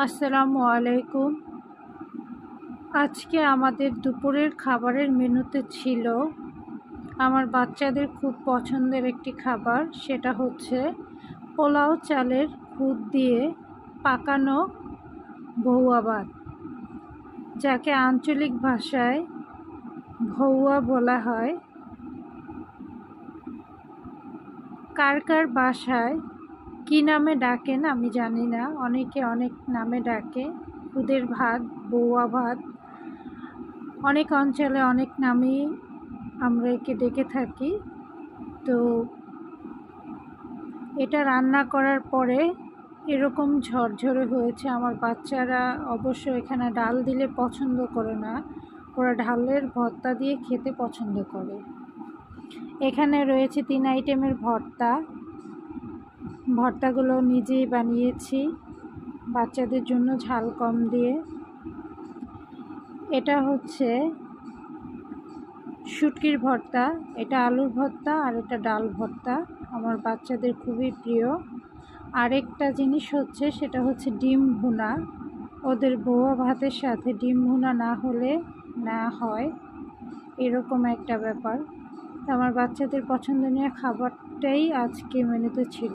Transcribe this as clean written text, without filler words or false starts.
আসসালামু আলাইকুম। আজকে আমাদের দুপুরের খাবারের মেনুতে ছিল আমার বাচ্চাদের খুব পছন্দের একটি খাবার, সেটা হচ্ছে পোলাও চালের খুদ দিয়ে পাকানো ভৌয়া ভাত, যাকে আঞ্চলিক ভাষায় ভৌয়া বলা হয়। কার কার বাসায় কী নামে ডাকেন আমি জানি না, অনেকে অনেক নামে ডাকে। খুদের ভাত, বৌয়া ভাত, অনেক অঞ্চলে অনেক নামেই আমরা একে ডেকে থাকি। তো এটা রান্না করার পরে এরকম ঝরঝরে হয়েছে। আমার বাচ্চারা অবশ্য এখানে ডাল দিলে পছন্দ করে না, ওরা ডালের ভর্তা দিয়ে খেতে পছন্দ করে। এখানে রয়েছে 3 আইটেমের ভর্তা। ভর্তাগুলো নিজেই বানিয়েছি বাচ্চাদের জন্য ঝাল কম দিয়ে। এটা হচ্ছে শুটকির ভর্তা, এটা আলুর ভর্তা, আর এটা ডাল ভর্তা। আমার বাচ্চাদের খুবই প্রিয়। আরেকটা জিনিস হচ্ছে, সেটা হচ্ছে ডিম ভুনা। ওদের বৌয়া ভাতের সাথে ডিম ভুনা না হলে না হয়, এরকম একটা ব্যাপার। তো আমার বাচ্চাদের পছন্দনীয় খাবারটাই আজকে মেনুতে ছিল।